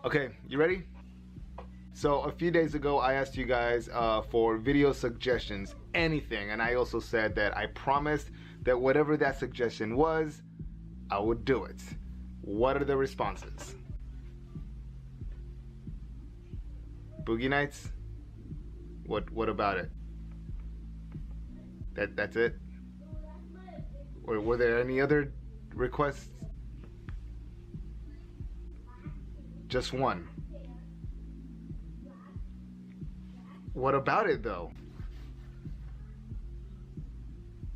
Okay, you ready? So a few days ago I asked you guys for video suggestions, anything, and I also said that I promised that whatever that suggestion was, I would do it. What are the responses? Boogie Nights? What about it? That's it? Or were there any other requests? Just one. What about it though?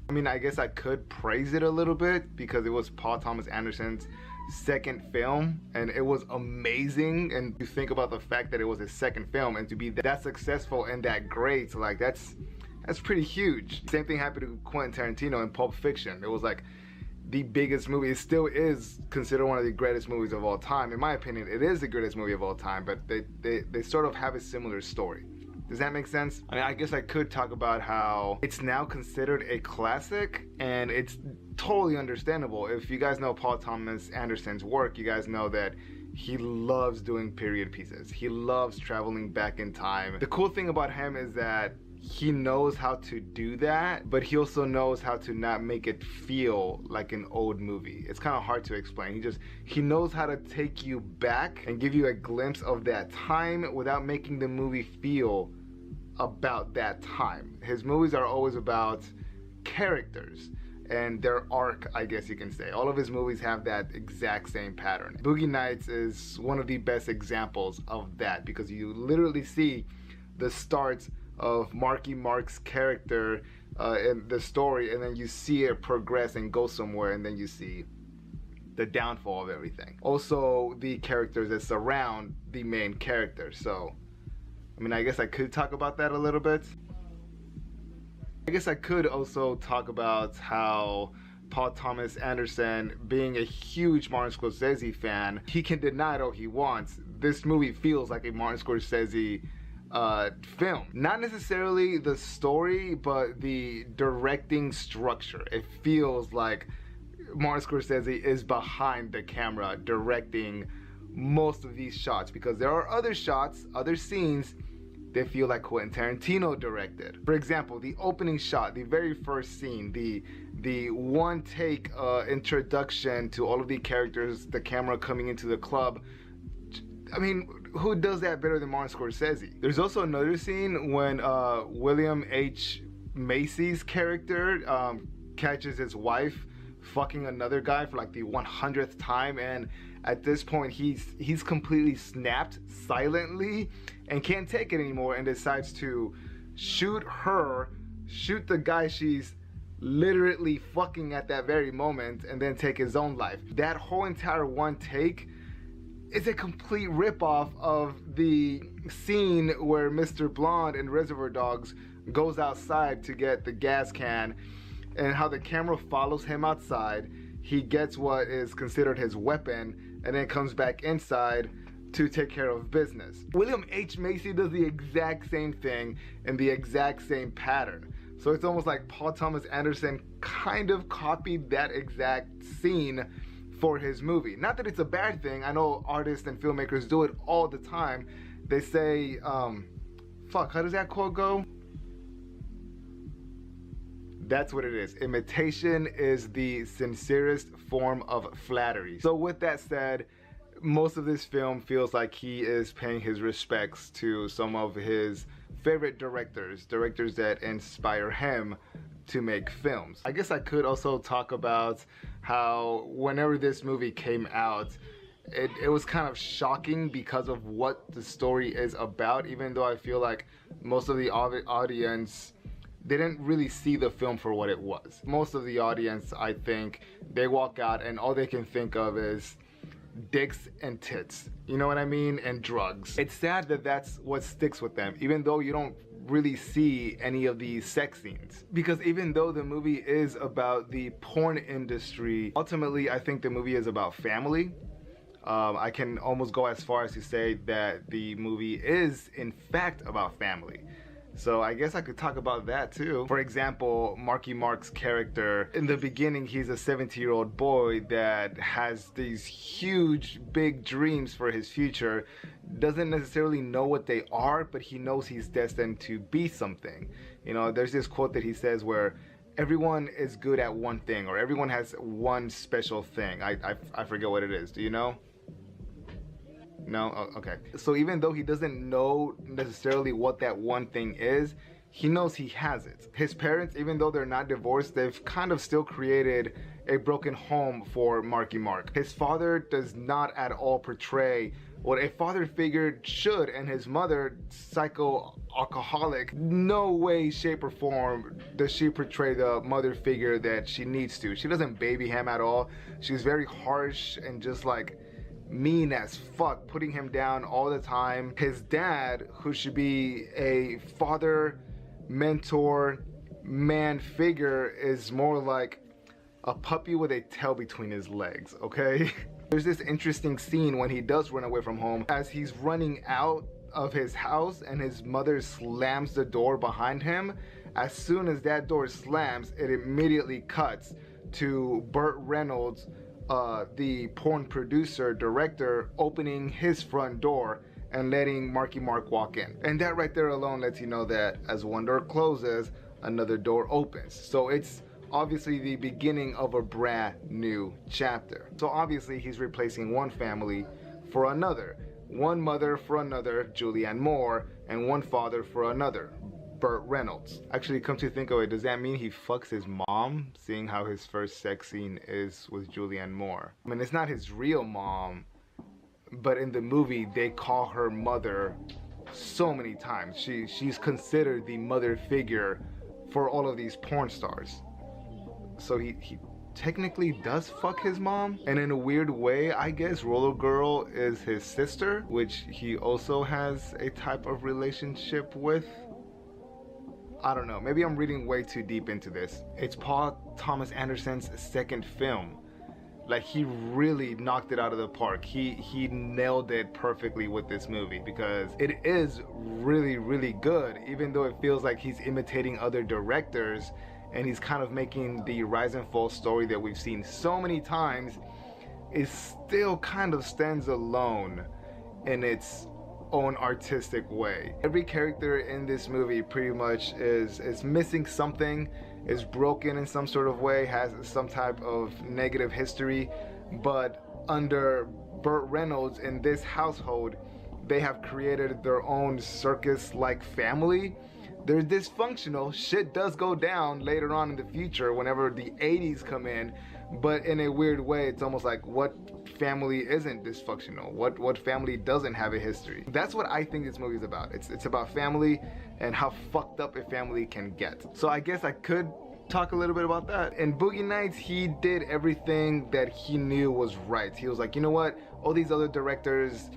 I mean, I guess I could praise it a little bit because it was Paul Thomas Anderson's second film and it was amazing. And you think about the fact that it was his second film and to be that successful and that great, like that's pretty huge. Same thing happened to Quentin Tarantino in Pulp Fiction. It was like the biggest movie. It still is considered one of the greatest movies of all time. In my opinion, it is the greatest movie of all time, but they sort of have a similar story. Does that make sense? I mean, I guess I could talk about how it's now considered a classic, and it's totally understandable. If you guys know Paul Thomas Anderson's work, you guys know that he loves doing period pieces. He loves traveling back in time. The cool thing about him is that he knows how to do that, but he also knows how to not make it feel like an old movie. It's kind of hard to explain. He knows how to take you back and give you a glimpse of that time without making the movie feel about that time. His movies are always about characters and their arc, I guess you can say. All of his movies have that exact same pattern. Boogie Nights is one of the best examples of that because you literally see the start of Marky Mark's character in the story, and then you see it progress and go somewhere, and then you see the downfall of everything. Also, the characters that surround the main character. So, I mean, I guess I could talk about that a little bit. I guess I could also talk about how Paul Thomas Anderson, being a huge Martin Scorsese fan, he can deny it all he wants. This movie feels like a Martin Scorsese film. Not necessarily the story, but the directing structure. It feels like Martin Scorsese is behind the camera directing most of these shots, because there are other shots, other scenes that feel like Quentin Tarantino directed. For example, the opening shot, the very first scene, the one take introduction to all of the characters, the camera coming into the club. I mean, who does that better than Martin Scorsese? There's also another scene when William H. Macy's character catches his wife fucking another guy for like the 100th time, and at this point he's completely snapped silently and can't take it anymore and decides to shoot the guy she's literally fucking at that very moment, and then take his own life. That whole entire one take is a complete ripoff of the scene where Mr. Blonde in Reservoir Dogs goes outside to get the gas can, and how the camera follows him outside. He gets what is considered his weapon and then comes back inside to take care of business. William H. Macy does the exact same thing in the exact same pattern. So it's almost like Paul Thomas Anderson kind of copied that exact scene for his movie. Not that it's a bad thing. I know artists and filmmakers do it all the time. They say, fuck, how does that quote go? That's what it is. Imitation is the sincerest form of flattery. So with that said, most of this film feels like he is paying his respects to some of his favorite directors that inspire him to make films. I guess I could also talk about how whenever this movie came out, it was kind of shocking because of what the story is about, even though I feel like most of the audience, they didn't really see the film for what it was. Most of the audience, I think, they walk out and all they can think of is dicks and tits, you know what I mean, and drugs. It's sad that that's what sticks with them, even though you don't really see any of these sex scenes. Because even though the movie is about the porn industry, ultimately I think the movie is about family. I can almost go as far as to say that the movie is in fact about family. So I guess I could talk about that too. For example, Marky Mark's character, in the beginning, he's a 17-year-old boy that has these huge, big dreams for his future. Doesn't necessarily know what they are, but he knows he's destined to be something. You know, there's this quote that he says where everyone is good at one thing, or everyone has one special thing. I forget what it is. Do you know? No? Oh, okay. So even though he doesn't know necessarily what that one thing is, he knows he has it. His parents, even though they're not divorced, they've kind of still created a broken home for Marky Mark. His father does not at all portray what a father figure should, and his mother, psycho-alcoholic, no way, shape, or form does she portray the mother figure that she needs to. She doesn't baby him at all. She's very harsh and just like mean as fuck, putting him down all the time. His dad, who should be a father, mentor, man figure, is more like a puppy with a tail between his legs, okay? There's this interesting scene when he does run away from home, as he's running out of his house and his mother slams the door behind him. As soon as that door slams, it immediately cuts to Burt Reynolds, the porn producer, director, opening his front door and letting Marky Mark walk in. And that right there alone lets you know that as one door closes, another door opens. So it's obviously the beginning of a brand new chapter. So obviously he's replacing one family for another. One mother for another, Julianne Moore, and one father for another, Burt Reynolds. Actually, come to think of it, does that mean he fucks his mom, seeing how his first sex scene is with Julianne Moore? I mean, it's not his real mom, but in the movie, they call her mother so many times. She's considered the mother figure for all of these porn stars. So he technically does fuck his mom, and in a weird way, I guess Roller Girl is his sister, which he also has a type of relationship with. I don't know, maybe I'm reading way too deep into this. It's Paul Thomas Anderson's second film. Like, he really knocked it out of the park. He nailed it perfectly with this movie, because it is really, really good, even though it feels like he's imitating other directors and he's kind of making the rise and fall story that we've seen so many times. It still kind of stands alone in its own artistic way. Every character in this movie pretty much is missing something, is broken in some sort of way, has some type of negative history, but under Burt Reynolds in this household, they have created their own circus-like family. They're dysfunctional. Shit does go down later on in the future whenever the 80s come in, but in a weird way, it's almost like, what family isn't dysfunctional? What family doesn't have a history? That's what I think this movie is about. It's about family and how fucked up a family can get. So I guess I could talk a little bit about that. In Boogie Nights, he did everything that he knew was right. He was like, you know what? All these other directors,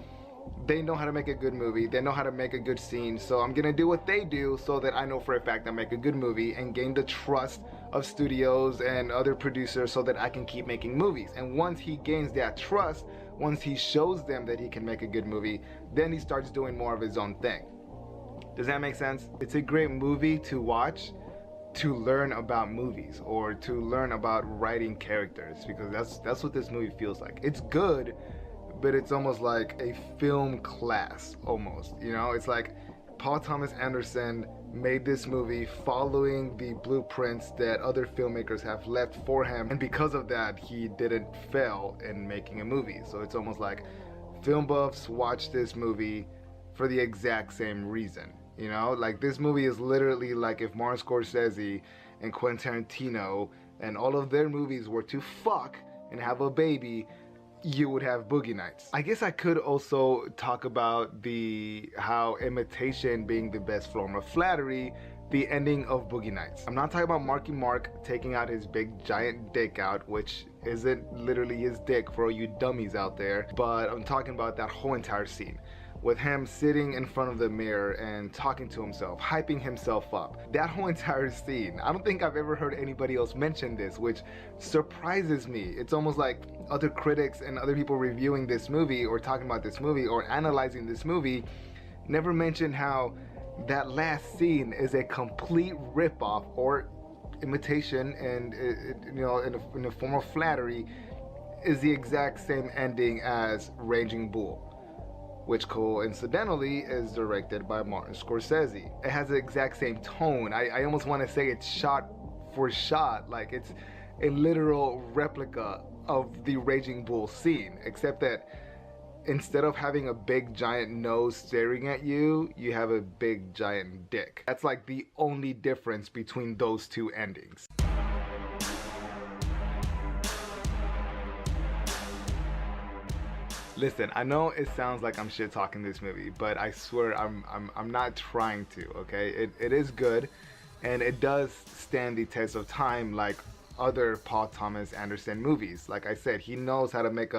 they know how to make a good movie. They know how to make a good scene. So I'm gonna do what they do so that I know for a fact I make a good movie and gain the trust of studios and other producers so that I can keep making movies. And once he gains that trust, once he shows them that he can make a good movie, then he starts doing more of his own thing. Does that make sense? It's a great movie to watch to learn about movies, or to learn about writing characters, because that's what this movie feels like. It's good, but it's almost like a film class, almost, you know? It's like Paul Thomas Anderson made this movie following the blueprints that other filmmakers have left for him, and because of that, he didn't fail in making a movie. So it's almost like film buffs watch this movie for the exact same reason, you know? Like, this movie is literally like if Martin Scorsese and Quentin Tarantino and all of their movies were to fuck and have a baby, you would have Boogie Nights. I guess I could also talk about how imitation being the best form of flattery, the ending of Boogie Nights. I'm not talking about Marky Mark taking out his big giant dick out, which isn't literally his dick for all you dummies out there, but I'm talking about that whole entire scene with him sitting in front of the mirror and talking to himself, hyping himself up. That whole entire scene, I don't think I've ever heard anybody else mention this, which surprises me. It's almost like other critics and other people reviewing this movie or talking about this movie or analyzing this movie never mention how that last scene is a complete ripoff or imitation, and you know, in a form of flattery, is the exact same ending as Raging Bull, which coincidentally is directed by Martin Scorsese. It has the exact same tone. I almost want to say it's shot for shot, like it's a literal replica of the Raging Bull scene, except that instead of having a big giant nose staring at you, you have a big giant dick. That's like the only difference between those two endings. Listen, I know it sounds like I'm shit talking this movie, but I swear I'm not trying to, okay? It is good, and it does stand the test of time like other Paul Thomas Anderson movies. Like I said, he knows how to make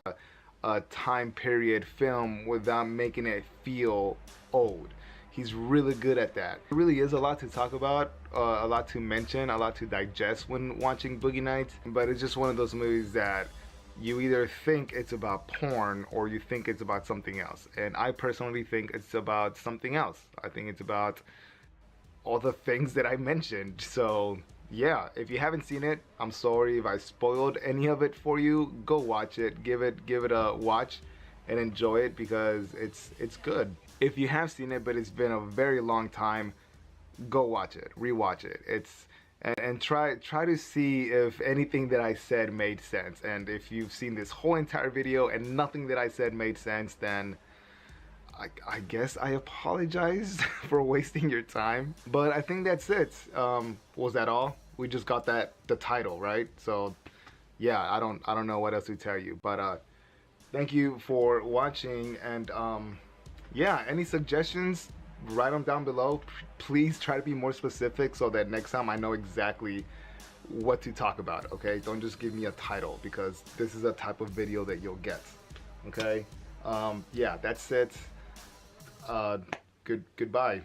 a time period film without making it feel old. He's really good at that. There really is a lot to talk about, a lot to mention, a lot to digest when watching Boogie Nights, but it's just one of those movies that you either think it's about porn or you think it's about something else. And I personally think it's about something else. I think it's about all the things that I mentioned. So yeah, if you haven't seen it, I'm sorry if I spoiled any of it for you. Go watch it, give it a watch and enjoy it, because it's good. If you have seen it but it's been a very long time, go watch it, rewatch it. And try to see if anything that I said made sense. And if you've seen this whole entire video and nothing that I said made sense, then I guess I apologize for wasting your time. But I think that's it. Was that all? We just got the title, right? So yeah, I don't know what else to tell you. But thank you for watching, and yeah, any suggestions, write them down below. Please try to be more specific so that next time I know exactly what to talk about, okay? Don't just give me a title, because this is a type of video that you'll get, okay? Yeah, that's it. Goodbye.